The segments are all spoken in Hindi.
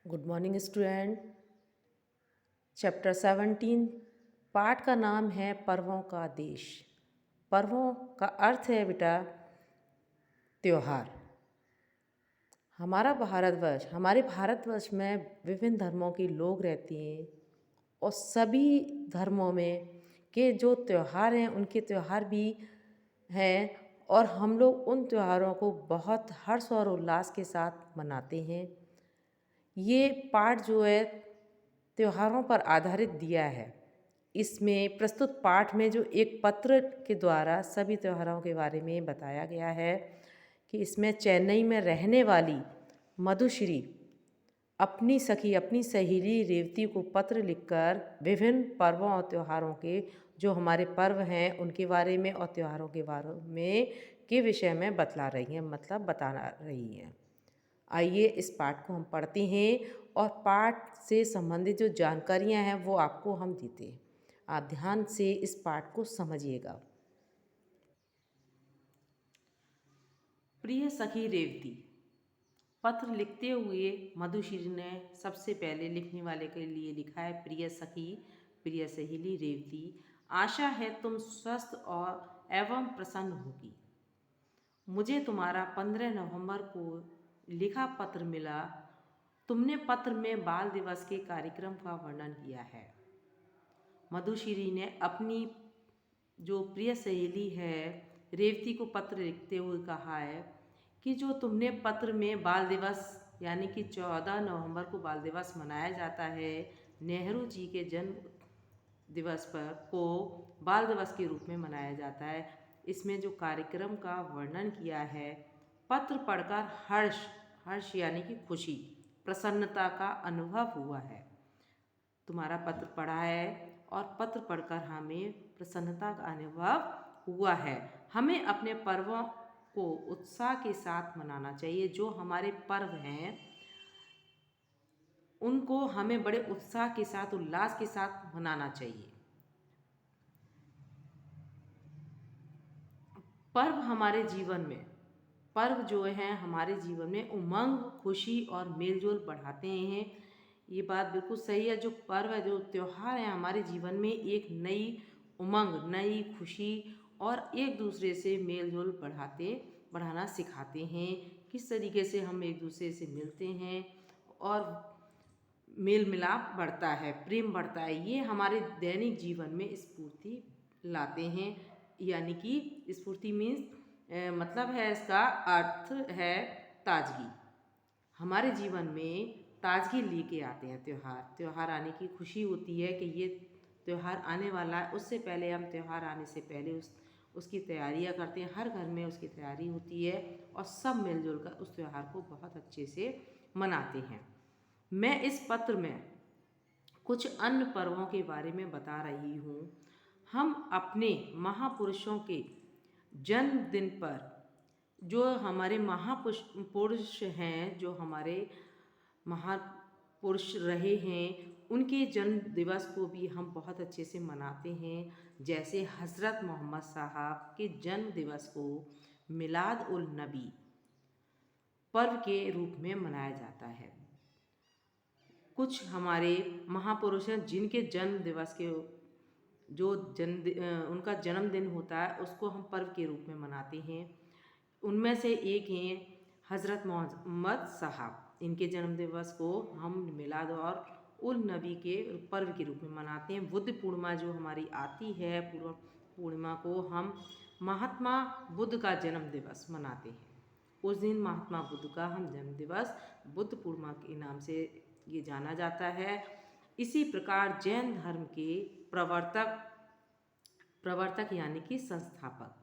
Good morning student. चैप्टर 17 पाठ का नाम है पर्वों का देश। पर्वों का अर्थ है बेटा त्योहार। हमारे भारतवर्ष में विभिन्न धर्मों के लोग रहते हैं और सभी धर्मों में के जो त्योहार हैं उनके त्योहार भी हैं और हम लोग उन त्योहारों को बहुत हर्ष और उल्लास के साथ मनाते हैं। ये पाठ जो है त्योहारों पर आधारित दिया है। इसमें प्रस्तुत पाठ में जो एक पत्र के द्वारा सभी त्योहारों के बारे में बताया गया है कि इसमें चेन्नई में रहने वाली मधुश्री अपनी सहेली रेवती को पत्र लिखकर विभिन्न पर्वों और त्योहारों के जो हमारे पर्व हैं उनके बारे में और त्योहारों के बारे में के विषय में बतला रही हैं, मतलब बता रही हैं। आइए इस पाठ को हम पढ़ते हैं और पाठ से संबंधित जो जानकारियां हैं वो आपको हम देते हैं। आप ध्यान से इस पाठ को समझिएगा। प्रिय सखी रेवती, पत्र लिखते हुए मधुश्री ने सबसे पहले लिखने वाले के लिए लिखा है, प्रिय सखी, प्रिय सहेली रेवती, आशा है तुम स्वस्थ और एवं प्रसन्न होगी। मुझे तुम्हारा 15 नवंबर को लिखा पत्र मिला। तुमने पत्र में बाल दिवस के कार्यक्रम का वर्णन किया है। मधुश्री ने अपनी जो प्रिय सहेली है रेवती को पत्र लिखते हुए कहा है कि जो तुमने पत्र में बाल दिवस यानी कि 14 नवंबर को बाल दिवस मनाया जाता है, नेहरू जी के जन्म दिवस पर को बाल दिवस के रूप में मनाया जाता है। इसमें जो कार्यक्रम का वर्णन किया है, पत्र पढ़कर हर्ष हर्ष यानी कि खुशी, प्रसन्नता का अनुभव हुआ है। तुम्हारा पत्र पढ़ा है और पत्र पढ़कर हमें प्रसन्नता का अनुभव हुआ है। हमें अपने पर्वों को उत्साह के साथ मनाना चाहिए। जो हमारे पर्व हैं उनको हमें बड़े उत्साह के साथ, उल्लास के साथ मनाना चाहिए। पर्व जो हैं हमारे जीवन में उमंग, खुशी और मेलजोल बढ़ाते हैं। ये बात बिल्कुल सही है। जो पर्व है, जो त्यौहार हैं हमारे जीवन में एक नई उमंग, नई खुशी और एक दूसरे से मेलजोल बढ़ाना सिखाते हैं। किस तरीके से हम एक दूसरे से मिलते हैं और मेल मिलाप बढ़ता है, प्रेम बढ़ता है। ये हमारे दैनिक जीवन में स्फूर्ति लाते हैं। यानी कि स्फूर्ति मीन्स मतलब है, इसका अर्थ है ताजगी। हमारे जीवन में ताजगी लेके आते हैं त्योहार आने की खुशी होती है कि ये त्यौहार आने वाला है। उससे पहले हम त्यौहार आने से पहले उसकी तैयारियां करते हैं। हर घर में उसकी तैयारी होती है और सब मिलजुल कर उस त्यौहार को बहुत अच्छे से मनाते हैं। मैं इस पत्र में कुछ अन्य पर्वों के बारे में बता रही हूँ। हम अपने महापुरुषों के जन्मदिन पर, जो हमारे महापुरुष हैं, जो हमारे महापुरुष रहे हैं, उनके जन्म दिवस को भी हम बहुत अच्छे से मनाते हैं। जैसे हज़रत मोहम्मद साहब के जन्म दिवस को मिलाद उल नबी पर्व के रूप में मनाया जाता है। कुछ हमारे महापुरुष हैं जिनके जन्म दिवस के उनका जन्मदिन होता है, उसको हम पर्व के रूप में मनाते हैं। उनमें से एक हैं हज़रत मोहम्मद साहब। इनके जन्म दिवस को हम मिलाद और उल नबी के पर्व के रूप में मनाते हैं। बुद्ध पूर्णिमा जो हमारी आती है, पूर्णिमा को हम महात्मा बुद्ध का जन्म दिवस मनाते हैं। उस दिन महात्मा बुद्ध का हम जन्म दिवस बुद्ध पूर्णिमा के नाम से ये जाना जाता है। इसी प्रकार जैन धर्म के प्रवर्तक यानी कि संस्थापक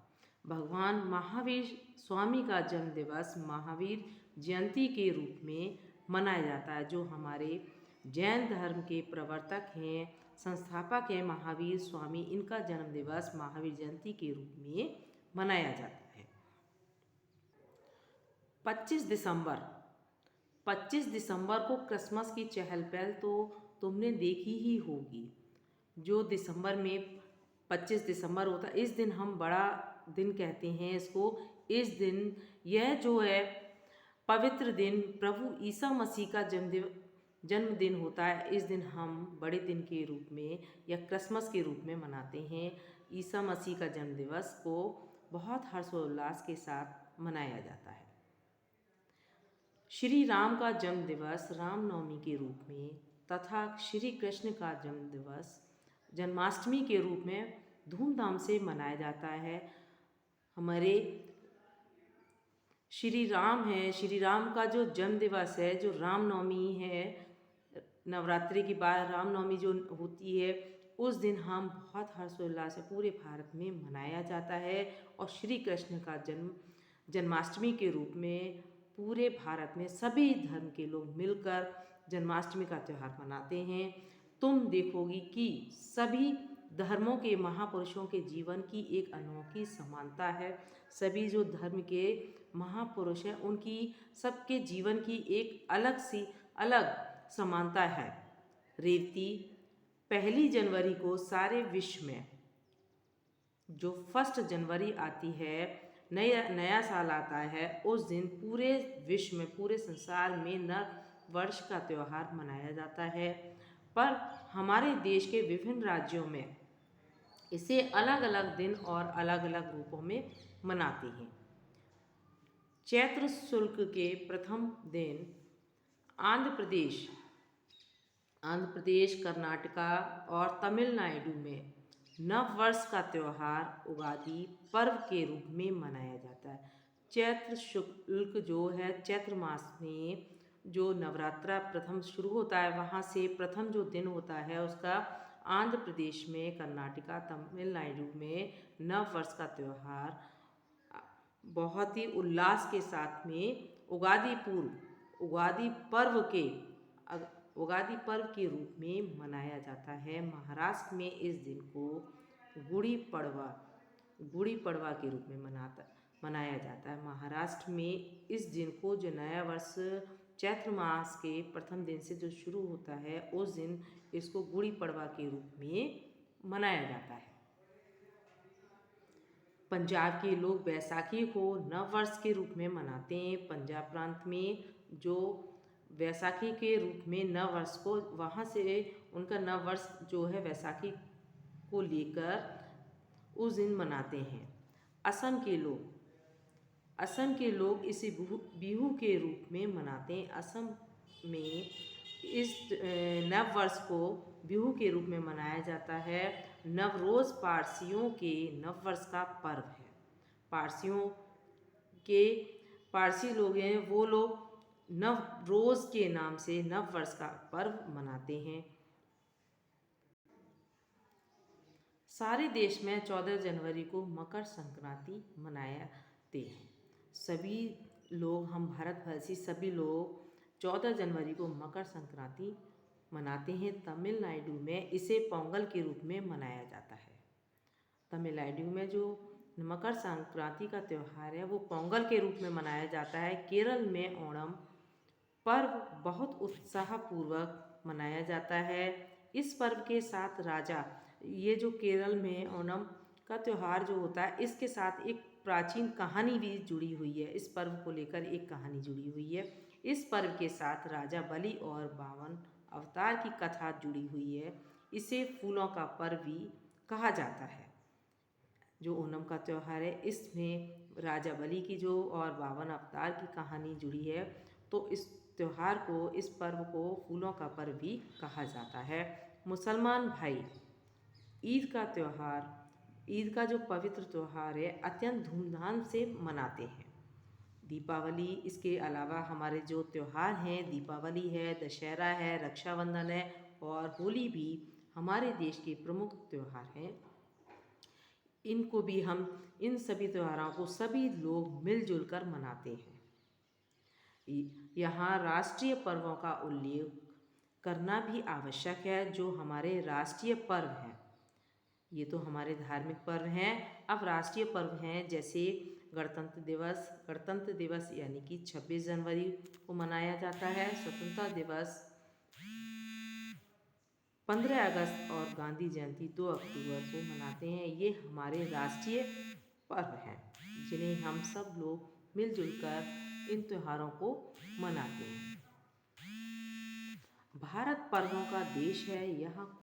भगवान महावीर स्वामी का जन्म दिवस महावीर जयंती के रूप में मनाया जाता है। जो हमारे जैन धर्म के प्रवर्तक हैं, संस्थापक हैं महावीर स्वामी, इनका जन्म दिवस महावीर जयंती के रूप में मनाया जाता है। 25 दिसंबर को क्रिसमस की चहल पहल तो तुमने देखी ही होगी। जो दिसंबर में 25 दिसंबर होता है, इस दिन हम बड़ा दिन कहते हैं इसको। इस दिन यह जो है पवित्र दिन प्रभु ईसा मसीह का जन्मदिन होता है। इस दिन हम बड़े दिन के रूप में या क्रिसमस के रूप में मनाते हैं। ईसा मसीह का जन्म दिवस को बहुत हर्षोल्लास के साथ मनाया जाता है। श्री राम का जन्म दिवस रामनवमी के रूप में तथा श्री कृष्ण का जन्म दिवस जन्माष्टमी के रूप में धूमधाम से मनाया जाता है। हमारे श्री राम है, श्री राम का जो जन्म दिवस है, जो रामनवमी है, नवरात्रि के बाद रामनवमी जो होती है, उस दिन हम बहुत हर्षोल्लास से पूरे भारत में मनाया जाता है। और श्री कृष्ण का जन्माष्टमी के रूप में पूरे भारत में सभी धर्म के लोग मिलकर जन्माष्टमी का त्यौहार मनाते हैं। तुम देखोगी कि सभी धर्मों के महापुरुषों के जीवन की एक अनोखी समानता है। सभी जो धर्म के महापुरुष हैं उनकी सबके जीवन की एक अलग समानता है। रेवती 1 जनवरी को सारे विश्व में जो 1 जनवरी आती है, नया साल आता है, उस दिन पूरे विश्व में, पूरे संसार में नव वर्ष का त्यौहार मनाया जाता है। पर हमारे देश के विभिन्न राज्यों में इसे अलग अलग दिन और अलग अलग रूपों में मनाते हैं। चैत्र शुक्ल के प्रथम दिन आंध्र प्रदेश, कर्नाटका और तमिलनाडु में नव वर्ष का त्यौहार उगादि पर्व के रूप में मनाया जाता है। चैत्र शुक्ल जो है, चैत्र मास में जो नवरात्रा प्रथम शुरू होता है, वहाँ से प्रथम जो दिन होता है उसका आंध्र प्रदेश में, कर्नाटका, तमिलनाडु में नव वर्ष का त्यौहार बहुत ही उल्लास के साथ में उगादि पर्व के रूप में मनाया जाता है। महाराष्ट्र में इस दिन को गुड़ी पड़वा के रूप में मनाया जाता है। महाराष्ट्र में इस दिन को, जो नया वर्ष चैत्र मास के प्रथम दिन से जो शुरू होता है, उस दिन इसको गुड़ी पड़वा के रूप में मनाया जाता है। पंजाब के लोग बैसाखी को नव वर्ष के रूप में मनाते हैं। पंजाब प्रांत में जो वैसाखी के रूप में नव वर्ष को, वहाँ से उनका नव वर्ष जो है वैसाखी को लेकर उस दिन मनाते हैं। असम के लोग इसे बिहू के रूप में मनाते हैं। असम में इस नव वर्ष को बिहू के रूप में मनाया जाता है। नवरोज़ पारसियों के नव वर्ष का पर्व है। पारसी लोग हैं, वो लोग नवरोज़ के नाम से नव वर्ष का पर्व मनाते हैं। सारे देश में 14 जनवरी को मकर संक्रांति मनाते हैं। सभी लोग, हम भारतवासी सभी लोग 14 जनवरी को मकर संक्रांति मनाते हैं। तमिलनाडु में इसे पोंगल के रूप में मनाया जाता है। तमिलनाडु में जो मकर संक्रांति का त्यौहार है वो पोंगल के रूप में मनाया जाता है। केरल में ओणम पर्व बहुत उत्साहपूर्वक मनाया जाता है। इस पर्व के साथ ये जो केरल में ओणम का त्यौहार जो होता है, इसके साथ एक प्राचीन कहानी भी जुड़ी हुई है। इस पर्व को लेकर एक कहानी जुड़ी हुई है। इस पर्व के साथ राजा बलि और 52 अवतार की कथा जुड़ी हुई है। इसे फूलों का पर्व भी कहा जाता है। जो ओणम का त्यौहार है, इसमें राजा बलि की जो और 52 अवतार की कहानी जुड़ी है, तो इस त्यौहार को, इस पर्व को फूलों का पर्व भी कहा जाता है। मुसलमान भाई ईद का जो पवित्र त्यौहार है, अत्यंत धूमधाम से मनाते हैं। दीपावली, इसके अलावा हमारे जो त्यौहार हैं, दीपावली है, दशहरा है, रक्षाबंधन है और होली भी हमारे देश के प्रमुख त्यौहार हैं। इन सभी त्योहारों को सभी लोग मिलजुल कर मनाते हैं। यहाँ राष्ट्रीय पर्वों का उल्लेख करना भी आवश्यक है। जो हमारे राष्ट्रीय पर्व हैं, ये तो हमारे धार्मिक पर्व हैं। अब राष्ट्रीय पर्व हैं, जैसे गणतंत्र दिवस यानी कि 26 जनवरी को मनाया जाता है। स्वतंत्रता दिवस 15 अगस्त और गांधी जयंती 2 अक्टूबर को मनाते हैं। ये हमारे राष्ट्रीय पर्व हैं, जिन्हें हम सब लोग मिलजुल कर इन त्योहारों को मनाते हैं। भारत पर्वों का देश है। यहाँ